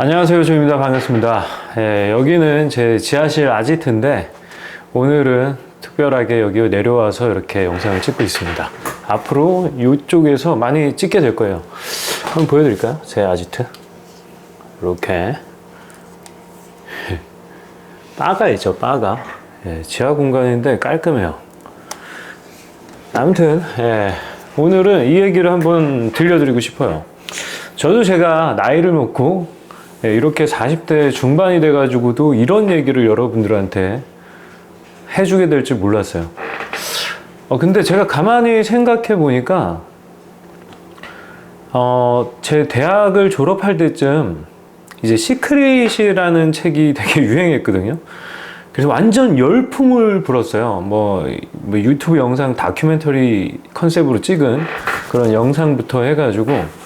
안녕하세요, 조입니다. 반갑습니다. 여기는 제 지하실 아지트인데 오늘은 특별하게 여기 내려와서 이렇게 영상을 찍고 있습니다. 앞으로 이쪽에서 많이 찍게 될 거예요. 한번 보여드릴까요? 제 아지트 이렇게 바가 있죠, 바가. 지하 공간인데 깔끔해요. 아무튼 오늘은 이 얘기를 한번 들려드리고 싶어요. 저도 제가 나이를 먹고 이렇게 40대 중반이 돼가지고도 이런 얘기를 여러분들한테 해주게 될 줄 몰랐어요. 근데 제가 가만히 생각해 보니까 제 대학을 졸업할 때쯤 이제 시크릿이라는 책이 되게 유행했거든요. 그래서 완전 열풍을 불었어요. 뭐 유튜브 영상 다큐멘터리 컨셉으로 찍은 그런 영상부터 해가지고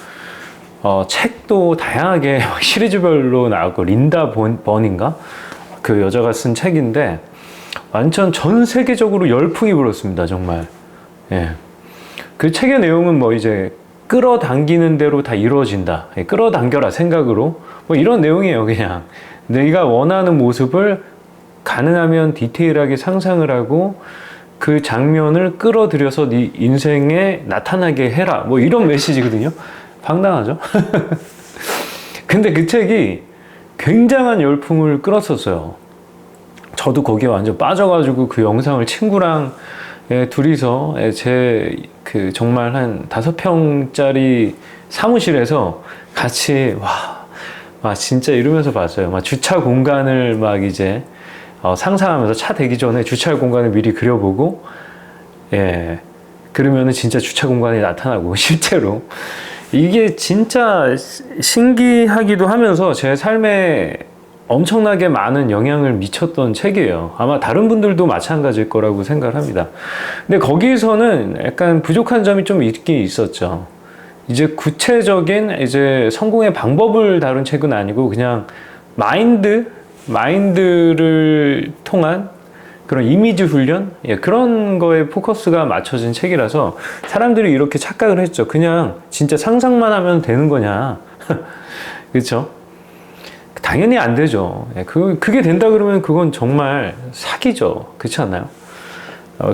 책도 다양하게 시리즈별로 나왔고, 린다 번인가? 그 여자가 쓴 책인데 완전 전 세계적으로 열풍이 불었습니다. 정말. 그 책의 내용은 뭐 이제 끌어당기는 대로 다 이루어진다. 끌어당겨라 생각으로. 뭐 이런 내용이에요. 그냥 내가 원하는 모습을 가능하면 디테일하게 상상을 하고 그 장면을 끌어들여서 네 인생에 나타나게 해라. 뭐 이런 메시지거든요. 황당하죠? 근데 그 책이 굉장한 열풍을 끌었었어요. 저도 거기에 완전 빠져가지고 그 영상을 친구랑 둘이서 제 그 정말 한 5평짜리 사무실에서 같이 와 진짜 이러면서 봤어요. 막 주차 공간을 막 이제 상상하면서 차 대기 전에 주차 공간을 미리 그려보고, 그러면은 진짜 주차 공간이 나타나고 실제로 이게 진짜 신기하기도 하면서 제 삶에 엄청나게 많은 영향을 미쳤던 책이에요. 아마 다른 분들도 마찬가지일 거라고 생각을 합니다. 근데 거기서는 약간 부족한 점이 좀 있긴 있었죠. 이제 구체적인 이제 성공의 방법을 다룬 책은 아니고 그냥 마인드를 통한 그런 이미지 훈련? 그런 거에 포커스가 맞춰진 책이라서 사람들이 이렇게 착각을 했죠. 그냥 진짜 상상만 하면 되는 거냐. 그렇죠? 당연히 안 되죠. 그게 된다 그러면 그건 정말 사기죠. 그렇지 않나요?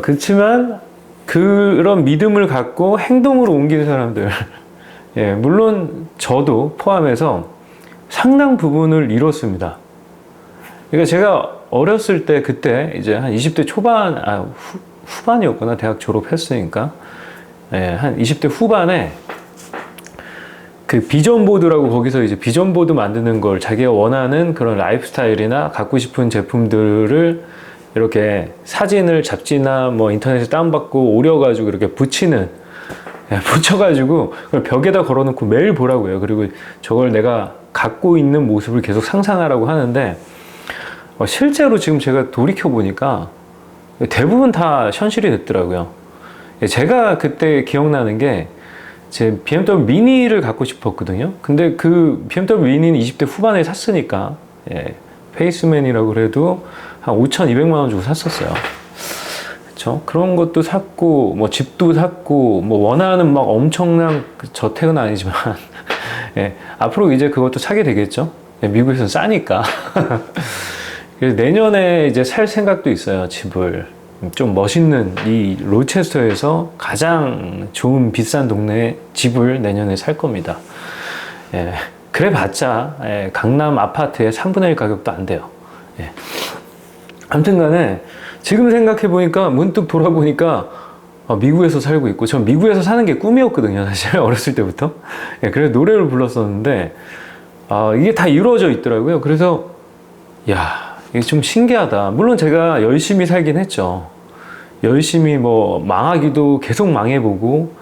그렇지만 그런 믿음을 갖고 행동으로 옮긴 사람들, 물론 저도 포함해서 상당 부분을 이뤘습니다. 그러니까 제가 어렸을 때 그때 이제 한 20대 초반, 후반이었구나. 대학 졸업했으니까. 한 20대 후반에 그 비전보드라고 거기서 이제 비전보드 만드는 걸 자기가 원하는 그런 라이프스타일이나 갖고 싶은 제품들을 이렇게 사진을 잡지나 뭐 인터넷에 다운받고 오려가지고 이렇게 붙여가지고 그걸 벽에다 걸어놓고 매일 보라고요. 그리고 저걸 내가 갖고 있는 모습을 계속 상상하라고 하는데 실제로 지금 제가 돌이켜보니까 대부분 다 현실이 됐더라고요. 제가 그때 기억나는 게 제 BMW 미니를 갖고 싶었거든요. 근데 그 BMW 미니는 20대 후반에 샀으니까 페이스맨이라고 그래도 한 5,200만 원 주고 샀었어요. 그렇죠? 그런 것도 샀고 뭐 집도 샀고 뭐 원하는 막 엄청난 저택은 아니지만 앞으로 이제 그것도 사게 되겠죠. 미국에서는 싸니까. 그래서 내년에 이제 살 생각도 있어요. 집을 좀 멋있는 이 로체스터에서 가장 좋은 비싼 동네에 집을 내년에 살 겁니다. 그래 봤자 강남 아파트의 3분의 1 가격도 안 돼요. 아무튼 간에 지금 생각해 보니까 문득 돌아보니까 미국에서 살고 있고, 전 미국에서 사는 게 꿈이었거든요. 사실 어렸을 때부터. 그래서 노래를 불렀었는데 이게 다 이루어져 있더라고요. 그래서 이게 좀 신기하다. 물론 제가 열심히 살긴 했죠. 열심히 뭐 망하기도 계속 망해보고,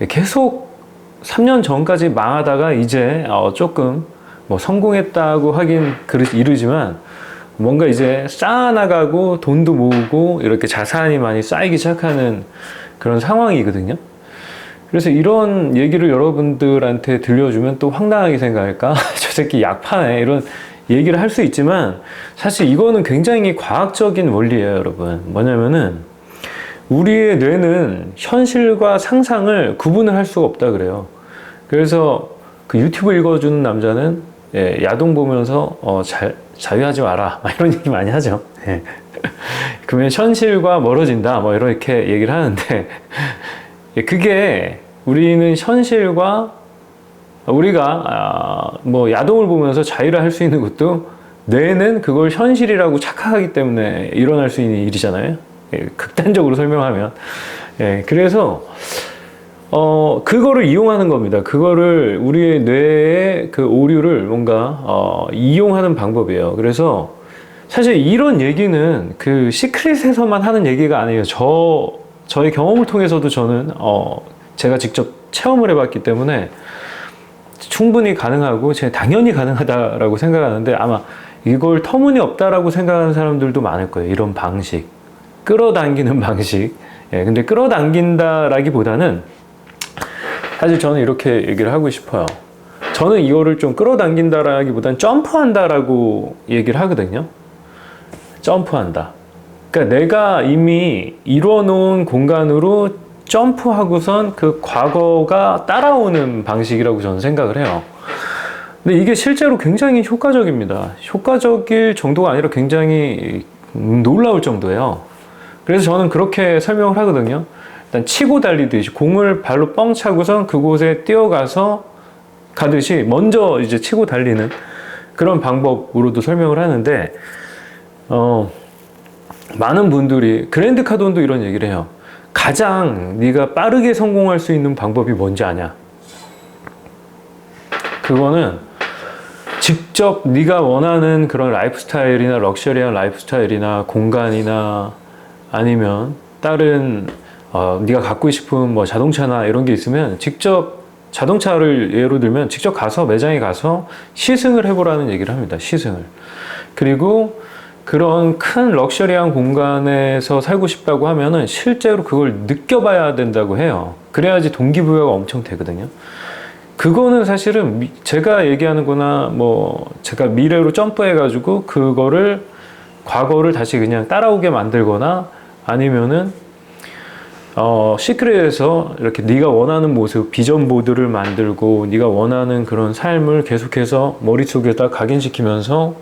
계속 3년 전까지 망하다가 이제 조금 뭐 성공했다고 하긴 이르지만 뭔가 이제 쌓아나가고 돈도 모으고 이렇게 자산이 많이 쌓이기 시작하는 그런 상황이거든요. 그래서 이런 얘기를 여러분들한테 들려주면 또 황당하게 생각할까? 저 새끼 약파네. 이런 얘기를 할 수 있지만 사실 이거는 굉장히 과학적인 원리예요, 여러분. 뭐냐면은 우리의 뇌는 현실과 상상을 구분을 할 수가 없다 그래요. 그래서 그 유튜브 읽어주는 남자는 예, 야동 보면서 자유하지 마라 막 이런 얘기 많이 하죠. 예. 그러면 현실과 멀어진다 뭐 이렇게 얘기를 하는데 예, 그게 우리는 현실과 우리가 뭐 야동을 보면서 자유를 할 수 있는 것도 뇌는 그걸 현실이라고 착각하기 때문에 일어날 수 있는 일이잖아요. 예, 극단적으로 설명하면. 예, 그래서 그거를 이용하는 겁니다. 그거를 우리의 뇌의 그 오류를 뭔가 이용하는 방법이에요. 그래서 사실 이런 얘기는 그 시크릿에서만 하는 얘기가 아니에요. 저의 경험을 통해서도 저는 제가 직접 체험을 해봤기 때문에 충분히 가능하고 제가 당연히 가능하다라고 생각하는데 아마 이걸 터무니없다라고 생각하는 사람들도 많을 거예요. 이런 방식, 끌어당기는 방식. 예, 근데 끌어당긴다라기보다는 사실 저는 이렇게 얘기를 하고 싶어요. 저는 이거를 좀 끌어당긴다라기보다는 점프한다라고 얘기를 하거든요. 점프한다. 그러니까 내가 이미 이뤄놓은 공간으로 점프하고선 그 과거가 따라오는 방식이라고 저는 생각을 해요. 근데 이게 실제로 굉장히 효과적입니다. 효과적일 정도가 아니라 굉장히 놀라울 정도예요. 그래서 저는 그렇게 설명을 하거든요. 일단 치고 달리듯이 공을 발로 뻥 차고선 그곳에 뛰어가서 가듯이 먼저 이제 치고 달리는 그런 방법으로도 설명을 하는데 많은 분들이 그랜드 카돈도 이런 얘기를 해요. 가장 네가 빠르게 성공할 수 있는 방법이 뭔지 아냐? 그거는 직접 네가 원하는 그런 라이프 스타일이나 럭셔리한 라이프 스타일이나 공간이나 아니면 다른 네가 갖고 싶은 뭐 자동차나 이런 게 있으면 직접 자동차를 예로 들면 직접 가서 매장에 가서 시승을 해보라는 얘기를 합니다. 시승을. 그리고 그런 큰 럭셔리한 공간에서 살고 싶다고 하면은 실제로 그걸 느껴봐야 된다고 해요. 그래야지 동기부여가 엄청 되거든요. 그거는 사실은 제가 얘기하는 거나 뭐 제가 미래로 점프해가지고 그거를 과거를 다시 그냥 따라오게 만들거나 아니면은 시크릿에서 이렇게 네가 원하는 모습, 비전 보드를 만들고 네가 원하는 그런 삶을 계속해서 머릿속에다 각인시키면서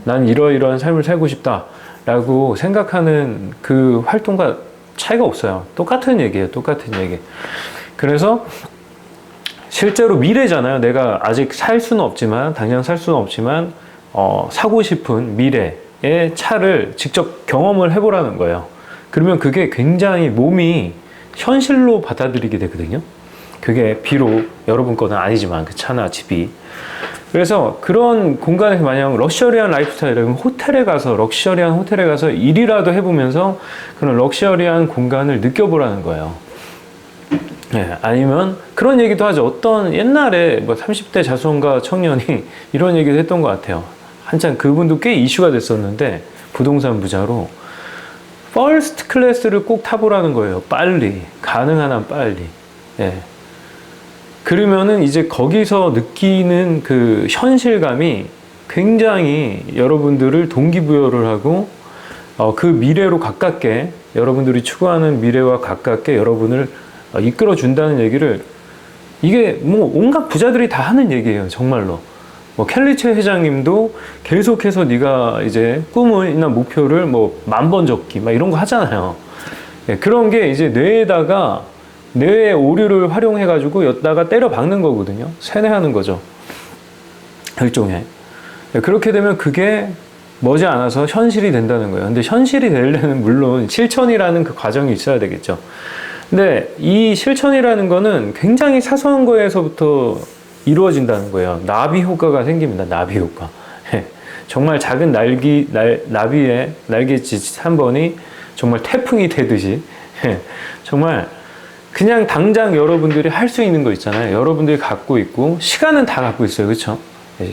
난 이러이러한 삶을 살고 싶다 라고 생각하는 그 활동과 차이가 없어요. 똑같은 얘기예요. 똑같은 얘기. 그래서 실제로 미래잖아요. 내가 아직 살 수는 없지만 당장 살 수는 없지만 사고 싶은 미래의 차를 직접 경험을 해보라는 거예요. 그러면 그게 굉장히 몸이 현실로 받아들이게 되거든요. 그게 비록 여러분 거는 아니지만 그 차나 집이. 그래서 그런 공간에서 만약 럭셔리한 라이프 스타일이라면 호텔에 가서 럭셔리한 호텔에 가서 일이라도 해보면서 그런 럭셔리한 공간을 느껴보라는 거예요. 네, 아니면 그런 얘기도 하죠. 어떤 옛날에 뭐 30대 자수성가 청년이 이런 얘기도 했던 것 같아요. 한참 그분도 꽤 이슈가 됐었는데 부동산 부자로 퍼스트 클래스를 꼭 타보라는 거예요. 빨리. 가능한 한 빨리. 예. 그러면은 이제 거기서 느끼는 그 현실감이 굉장히 여러분들을 동기부여를 하고 그 미래로 가깝게 여러분들이 추구하는 미래와 가깝게 여러분을 이끌어 준다는 얘기를 이게 뭐 온갖 부자들이 다 하는 얘기예요. 정말로. 뭐 켈리체 회장님도 계속해서 네가 이제 꿈이나 목표를 뭐 1000번 적기 막 이런 거 하잖아요. 예, 그런 게 이제 뇌에다가 뇌의 오류를 활용해 가지고 여기다가 때려 박는 거거든요. 세뇌하는 거죠. 일종의. 예, 그렇게 되면 그게 머지않아서 현실이 된다는 거예요. 근데 현실이 되려면 물론 실천이라는 그 과정이 있어야 되겠죠. 근데 이 실천이라는 거는 굉장히 사소한 거에서부터 이루어진다는 거예요. 나비 효과가 생깁니다. 나비 효과. 정말 작은 나비의 날개짓 한 번이 정말 태풍이 되듯이 정말 그냥 당장 여러분들이 할 수 있는 거 있잖아요. 여러분들이 갖고 있고 시간은 다 갖고 있어요. 그렇죠?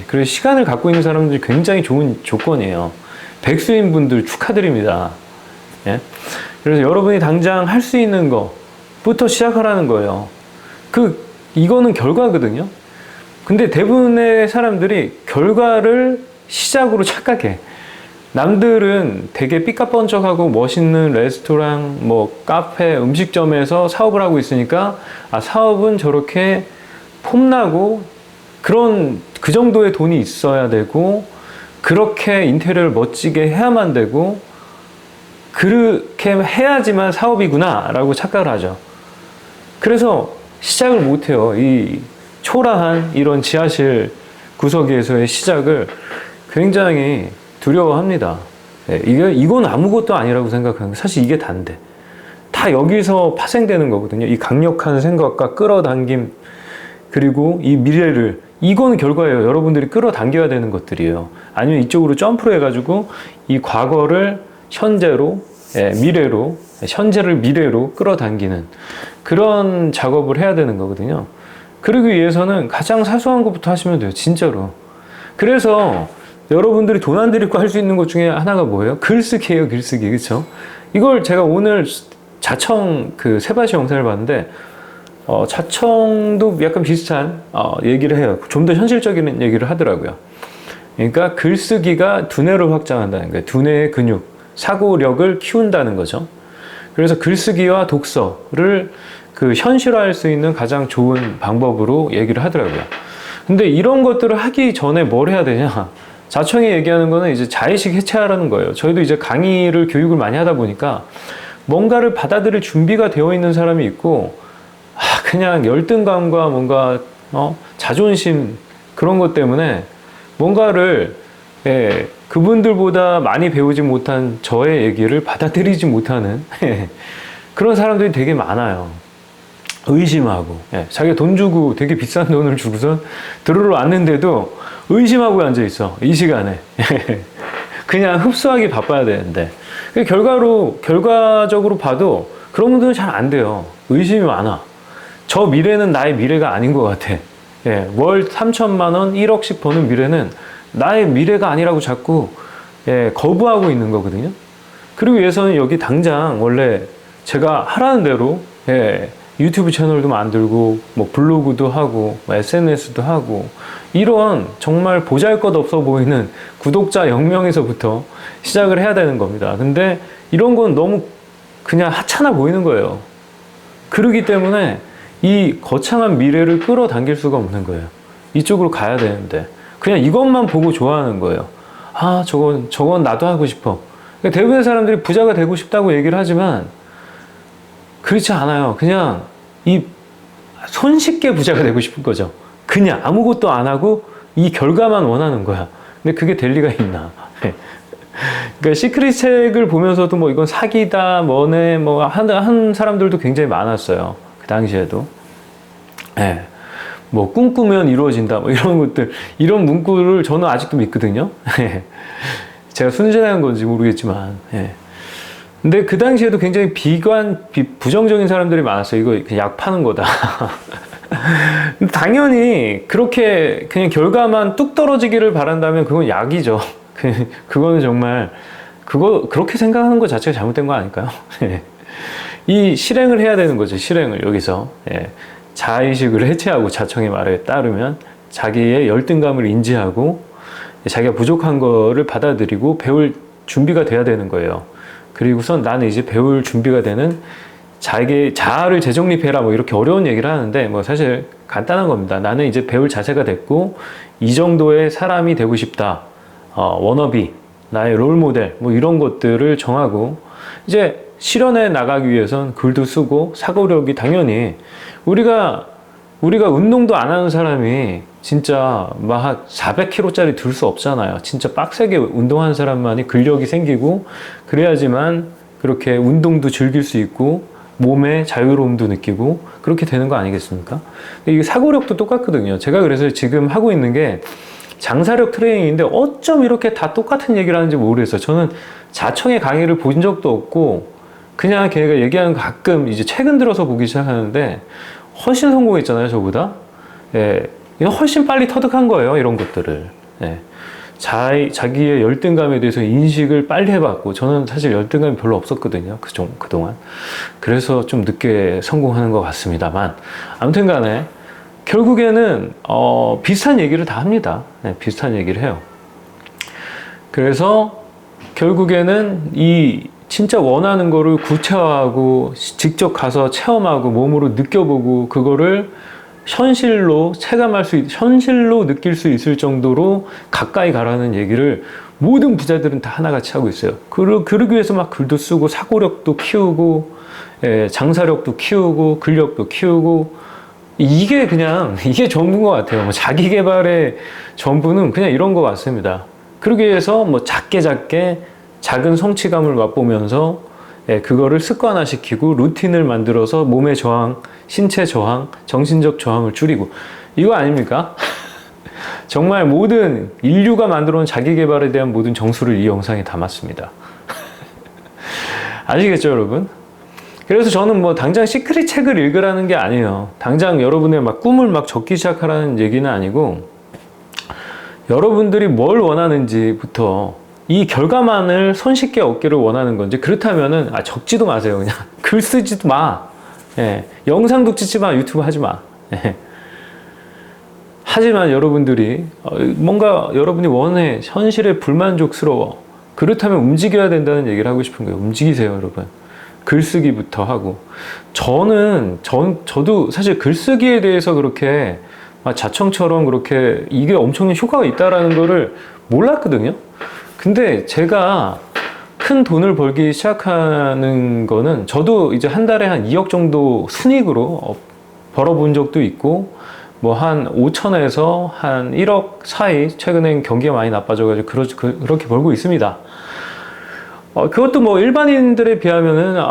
그래서 시간을 갖고 있는 사람들이 굉장히 좋은 조건이에요. 백수인 분들 축하드립니다. 그래서 여러분이 당장 할 수 있는 거부터 시작하라는 거예요. 이거는 결과거든요. 근데 대부분의 사람들이 결과를 시작으로 착각해. 남들은 되게 삐까뻔쩍하고 멋있는 레스토랑, 뭐 카페, 음식점에서 사업을 하고 있으니까 사업은 저렇게 폼나고 그 정도의 돈이 있어야 되고, 그렇게 인테리어를 멋지게 해야만 되고, 그렇게 해야지만 사업이구나 라고 착각을 하죠. 그래서 시작을 못해요. 이 초라한 이런 지하실 구석에서의 시작을 굉장히 두려워합니다. 이건 아무것도 아니라고 생각하는 게 사실 이게 다인데, 다 여기서 파생되는 거거든요. 이 강력한 생각과 끌어당김, 그리고 이 미래를, 이거는 결과예요. 여러분들이 끌어당겨야 되는 것들이에요. 아니면 이쪽으로 점프를 해가지고 이 과거를 현재로, 미래로, 현재를 미래로 끌어당기는 그런 작업을 해야 되는 거거든요. 그러기 위해서는 가장 사소한 것부터 하시면 돼요. 진짜로. 그래서 여러분들이 돈 안 들이고 할 수 있는 것 중에 하나가 뭐예요? 글쓰기예요. 글쓰기. 그렇죠? 이걸 제가 오늘 자청 그 세바시 영상을 봤는데, 자청도 약간 비슷한 얘기를 해요. 좀 더 현실적인 얘기를 하더라고요. 그러니까 글쓰기가 두뇌를 확장한다는 거예요. 두뇌의 근육, 사고력을 키운다는 거죠. 그래서 글쓰기와 독서를 그 현실화할 수 있는 가장 좋은 방법으로 얘기를 하더라고요. 근데 이런 것들을 하기 전에 뭘 해야 되냐? 자청이 얘기하는 거는 이제 자의식 해체하라는 거예요. 저희도 이제 강의를, 교육을 많이 하다 보니까 뭔가를 받아들일 준비가 되어 있는 사람이 있고, 그냥 열등감과 뭔가 자존심, 그런 것 때문에 뭔가를 그분들보다 많이 배우지 못한 저의 얘기를 받아들이지 못하는 그런 사람들이 되게 많아요. 의심하고, 자기가 돈 주고 되게 비싼 돈을 주고선 들으러 왔는데도 의심하고 앉아 있어, 이 시간에. 그냥 흡수하기 바빠야 되는데, 결과적으로 봐도 그런 분들은 잘 안 돼요. 의심이 많아. 저 미래는 나의 미래가 아닌 것 같아. 월 3천만 원, 1억씩 버는 미래는 나의 미래가 아니라고 자꾸 거부하고 있는 거거든요. 그리고 위해서는 여기 당장 원래 제가 하라는 대로 유튜브 채널도 만들고, 뭐 블로그도 하고, 뭐 SNS도 하고, 이런 정말 보잘것없어 보이는 구독자 0명에서부터 시작을 해야 되는 겁니다. 근데 이런 건 너무 그냥 하찮아 보이는 거예요. 그러기 때문에 이 거창한 미래를 끌어당길 수가 없는 거예요. 이쪽으로 가야 되는데 그냥 이것만 보고 좋아하는 거예요. 아, 저건 나도 하고 싶어. 그러니까 대부분의 사람들이 부자가 되고 싶다고 얘기를 하지만 그렇지 않아요. 그냥 이 손쉽게 부자가 되고 싶은 거죠. 그냥 아무것도 안 하고 이 결과만 원하는 거야. 근데 그게 될 리가 있나? 그러니까 시크릿 책을 보면서도 뭐 이건 사기다, 뭐네, 뭐 한 사람들도 굉장히 많았어요. 그 당시에도. 뭐 꿈꾸면 이루어진다, 뭐 이런 것들, 이런 문구를 저는 아직도 믿거든요. 제가 순진한 건지 모르겠지만. 근데 그 당시에도 굉장히 부정적인 사람들이 많았어요. 이거 그냥 약 파는 거다. 당연히 그렇게 그냥 결과만 뚝 떨어지기를 바란다면 그건 약이죠. 그거는 정말 그렇게 생각하는 것 자체가 잘못된 거 아닐까요? 이 실행을 해야 되는 거죠. 실행을 여기서 자의식을 해체하고, 자청의 말에 따르면 자기의 열등감을 인지하고 자기가 부족한 거를 받아들이고 배울 준비가 돼야 되는 거예요. 그리고선 나는 이제 배울 준비가 되는 자기 자아를 재정립해라, 뭐 이렇게 어려운 얘기를 하는데 뭐 사실 간단한 겁니다. 나는 이제 배울 자세가 됐고 이 정도의 사람이 되고 싶다. 워너비, 나의 롤모델, 뭐 이런 것들을 정하고 이제 실현해 나가기 위해선 글도 쓰고 사고력이, 당연히 우리가 운동도 안 하는 사람이 진짜 막 400kg짜리 들 수 없잖아요. 진짜 빡세게 운동하는 사람만이 근력이 생기고 그래야지만 그렇게 운동도 즐길 수 있고 몸의 자유로움도 느끼고 그렇게 되는 거 아니겠습니까? 근데 이게 사고력도 똑같거든요. 제가 그래서 지금 하고 있는 게 장사력 트레이닝인데 어쩜 이렇게 다 똑같은 얘기를 하는지 모르겠어요. 저는 자청의 강의를 본 적도 없고 그냥 걔가 얘기하는 거 가끔 이제 최근 들어서 보기 시작하는데 훨씬 성공했잖아요, 저보다. 훨씬 빨리 터득한 거예요, 이런 것들을. 자기의 열등감에 대해서 인식을 빨리 해봤고, 저는 사실 열등감이 별로 없었거든요, 그동안. 그래서 좀 늦게 성공하는 것 같습니다만, 아무튼 간에 결국에는 비슷한 얘기를 다 합니다. 비슷한 얘기를 해요. 그래서 결국에는 이 진짜 원하는 거를 구체화하고 직접 가서 체험하고 몸으로 느껴보고 그거를 현실로 현실로 느낄 수 있을 정도로 가까이 가라는 얘기를 모든 부자들은 다 하나같이 하고 있어요. 그러기 위해서 막 글도 쓰고 사고력도 키우고, 장사력도 키우고, 근력도 키우고, 이게 전부인 것 같아요. 뭐 자기 개발의 전부는 그냥 이런 것 같습니다. 그러기 위해서 뭐 작게 작은 성취감을 맛보면서 그거를 습관화시키고 루틴을 만들어서 몸의 저항, 신체 저항, 정신적 저항을 줄이고, 이거 아닙니까? 정말 모든 인류가 만들어온 자기 개발에 대한 모든 정수를 이 영상에 담았습니다. 아시겠죠, 여러분? 그래서 저는 뭐 당장 시크릿 책을 읽으라는 게 아니에요. 당장 여러분의 막 꿈을 막 적기 시작하라는 얘기는 아니고, 여러분들이 뭘 원하는지부터 이 결과만을 손쉽게 얻기를 원하는 건지, 그렇다면은 적지도 마세요. 그냥 글 쓰지도 마. 영상도 찍지 마. 유튜브 하지 마. 하지만 여러분들이 뭔가 여러분이 원해, 현실에 불만족스러워, 그렇다면 움직여야 된다는 얘기를 하고 싶은 거예요. 움직이세요, 여러분. 글쓰기부터 하고. 저도 사실 글쓰기에 대해서 그렇게 자청처럼 그렇게 이게 엄청난 효과가 있다라는 거를 몰랐거든요. 근데 제가 큰 돈을 벌기 시작하는 거는, 저도 이제 한 달에 한 2억 정도 순이익으로 벌어본 적도 있고, 뭐 한 5천에서 한 1억 사이, 최근엔 경기가 많이 나빠져가지고 그렇게 벌고 있습니다. 그것도 뭐 일반인들에 비하면은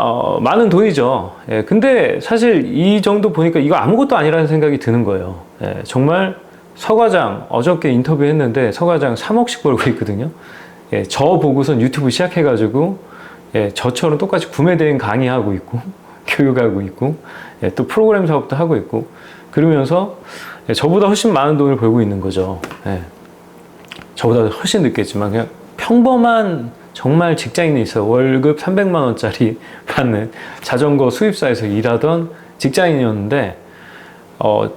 많은 돈이죠. 근데 사실 이 정도 보니까 이거 아무것도 아니라는 생각이 드는 거예요. 정말 서과장, 어저께 인터뷰했는데 서과장 3억씩 벌고 있거든요. 저 보고선 유튜브 시작해가지고 저처럼 똑같이 구매대행 강의하고 있고 교육하고 있고 또 프로그램 사업도 하고 있고, 그러면서 저보다 훨씬 많은 돈을 벌고 있는 거죠. 저보다 훨씬 늦겠지만 그냥 평범한 정말 직장인이 있어요. 월급 300만 원짜리 받는 자전거 수입사에서 일하던 직장인이었는데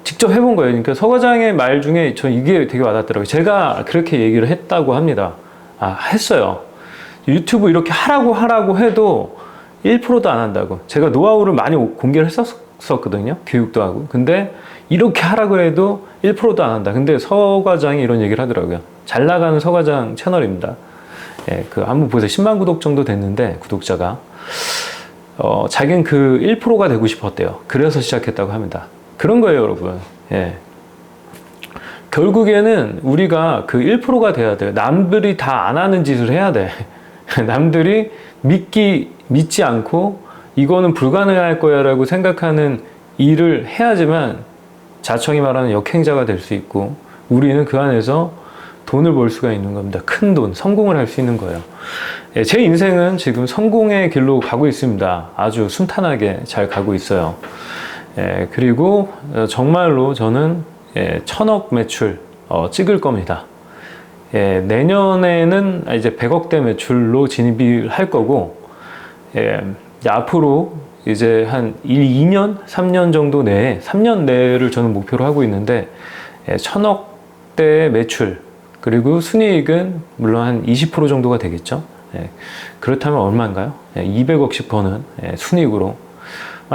직접 해본 거예요. 그러니까 서 과장의 말 중에 저 이게 되게 와닿더라고요. 제가 그렇게 얘기를 했다고 합니다. 했어요. 유튜브 이렇게 하라고 해도 1%도 안 한다고. 제가 노하우를 많이 공개를 했었거든요. 교육도 하고. 근데 이렇게 하라고 해도 1%도 안 한다. 근데 서 과장이 이런 얘기를 하더라고요. 잘 나가는 서 과장 채널입니다. 한번 보세요. 10만 구독 정도 됐는데, 구독자가. 자기는 그 1%가 되고 싶었대요. 그래서 시작했다고 합니다. 그런 거예요, 여러분. 결국에는 우리가 그 1%가 돼야 돼요. 남들이 다 안 하는 짓을 해야 돼. 남들이 믿지 않고 이거는 불가능할 거야 라고 생각하는 일을 해야지만 자청이 말하는 역행자가 될 수 있고, 우리는 그 안에서 돈을 벌 수가 있는 겁니다. 큰 돈, 성공을 할 수 있는 거예요. 제 인생은 지금 성공의 길로 가고 있습니다. 아주 순탄하게 잘 가고 있어요. 그리고 정말로 저는 1000억 매출 찍을 겁니다. 내년에는 이제 100억대 매출로 진입을 할 거고, 앞으로 이제 한 2년, 3년 정도 내에, 3년 내를 저는 목표로 하고 있는데, 1000억대 매출, 그리고 순이익은 물론 한 20% 정도가 되겠죠. 그렇다면 얼마인가요? 200억씩 버는 순이익으로.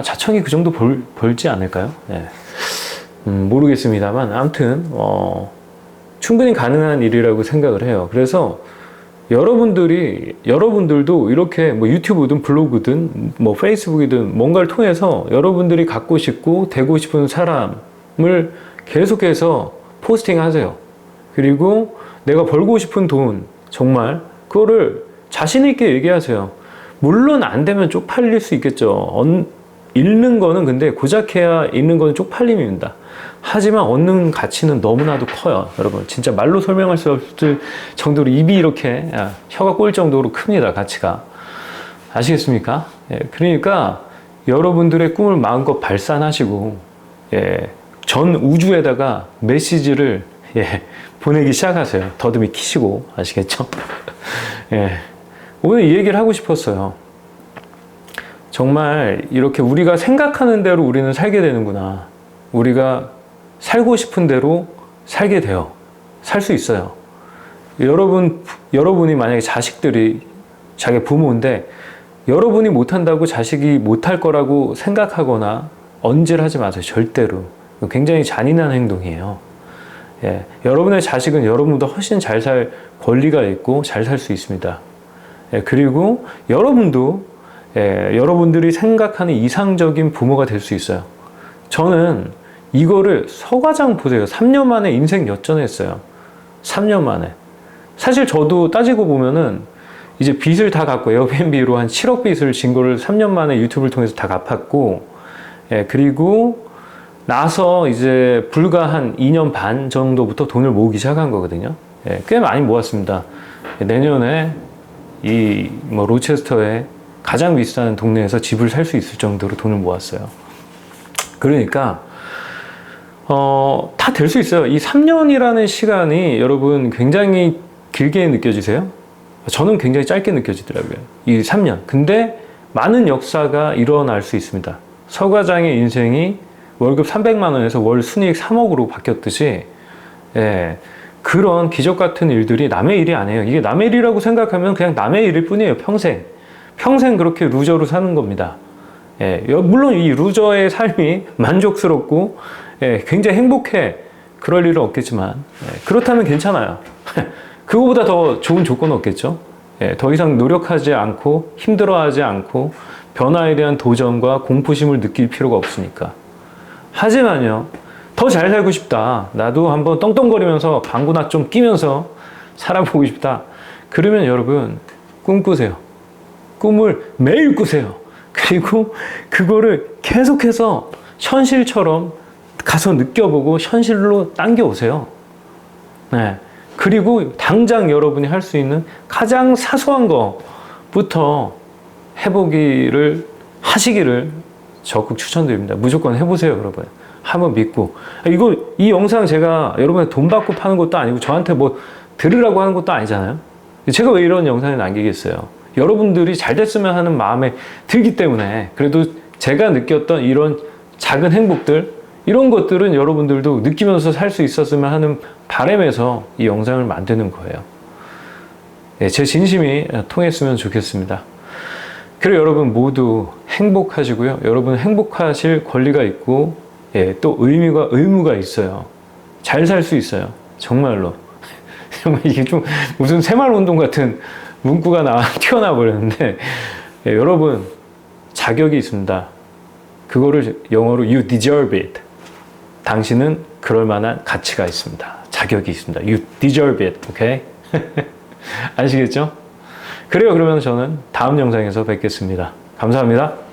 자청이 그 정도 벌지 않을까요? 모르겠습니다만, 아무튼 충분히 가능한 일이라고 생각을 해요. 그래서 여러분들도 이렇게 뭐 유튜브든 블로그든 뭐 페이스북이든 뭔가를 통해서 여러분들이 갖고 싶고 되고 싶은 사람을 계속해서 포스팅 하세요. 그리고 내가 벌고 싶은 돈, 정말 그거를 자신 있게 얘기하세요. 물론 안 되면 쪽팔릴 수 있겠죠. 잃는 거는, 근데 고작 해야 잃는 거는 쪽팔림입니다. 하지만 얻는 가치는 너무나도 커요. 여러분, 진짜 말로 설명할 수 없을 정도로 입이 이렇게 혀가 꼬일 정도로 큽니다. 가치가. 아시겠습니까? 그러니까 여러분들의 꿈을 마음껏 발산하시고 전 우주에다가 메시지를 보내기 시작하세요. 더듬이 키시고. 아시겠죠? 오늘 이 얘기를 하고 싶었어요. 정말 이렇게 우리가 생각하는 대로 우리는 살게 되는구나. 우리가 살고 싶은 대로 살게 돼요. 살 수 있어요. 여러분이 만약에 자식들이 자기 부모인데, 여러분이 못한다고 자식이 못할 거라고 생각하거나 언질하지 마세요. 절대로. 굉장히 잔인한 행동이에요. 예, 여러분의 자식은 여러분보다 훨씬 잘 살 권리가 있고 잘 살 수 있습니다. 예, 그리고 여러분도 여러분들이 생각하는 이상적인 부모가 될 수 있어요. 저는 이거를 서과장 보세요. 3년 만에 인생 역전했어요. 3년 만에. 사실 저도 따지고 보면은 이제 빚을 다 갚고 에어비앤비로 한 7억 빚을 진 거를 3년 만에 유튜브를 통해서 다 갚았고, 그리고 나서 이제 불과 한 2년 반 정도부터 돈을 모으기 시작한 거거든요. 꽤 많이 모았습니다. 내년에 이 뭐 로체스터에 가장 비싼 동네에서 집을 살 수 있을 정도로 돈을 모았어요. 그러니까 다 될 수 있어요. 이 3년이라는 시간이 여러분 굉장히 길게 느껴지세요? 저는 굉장히 짧게 느껴지더라고요. 이 3년. 근데 많은 역사가 일어날 수 있습니다. 서과장의 인생이 월급 300만 원에서 월 순이익 3억으로 바뀌었듯이, 그런 기적 같은 일들이 남의 일이 아니에요. 이게 남의 일이라고 생각하면 그냥 남의 일일 뿐이에요. 평생 그렇게 루저로 사는 겁니다. 물론 이 루저의 삶이 만족스럽고 굉장히 행복해. 그럴 일은 없겠지만, 그렇다면 괜찮아요. 그거보다 더 좋은 조건은 없겠죠. 더 이상 노력하지 않고 힘들어하지 않고 변화에 대한 도전과 공포심을 느낄 필요가 없으니까. 하지만요, 더 잘 살고 싶다. 나도 한번 떵떵거리면서 방구나 좀 끼면서 살아보고 싶다. 그러면 여러분, 꿈 꾸세요. 꿈을 매일 꾸세요. 그리고 그거를 계속해서 현실처럼 가서 느껴보고 현실로 당겨오세요. 그리고 당장 여러분이 할 수 있는 가장 사소한 것부터 하시기를 적극 추천드립니다. 무조건 해보세요, 여러분. 한번 믿고. 이 영상 제가 여러분의 돈 받고 파는 것도 아니고 저한테 뭐 들으라고 하는 것도 아니잖아요. 제가 왜 이런 영상을 남기겠어요? 여러분들이 잘 됐으면 하는 마음에 들기 때문에, 그래도 제가 느꼈던 이런 작은 행복들, 이런 것들은 여러분들도 느끼면서 살 수 있었으면 하는 바람에서 이 영상을 만드는 거예요. 제 진심이 통했으면 좋겠습니다. 그리고 여러분 모두 행복하시고요. 여러분 행복하실 권리가 있고, 또 의무가 있어요. 잘 살 수 있어요. 정말로. 정말 이게 좀 무슨 새마을운동 같은 문구가 튀어나와 버렸는데, 여러분 자격이 있습니다. 그거를 영어로 you deserve it. 당신은 그럴 만한 가치가 있습니다. 자격이 있습니다. You deserve it. 오케이? 아시겠죠? 그래요. 그러면 저는 다음 영상에서 뵙겠습니다. 감사합니다.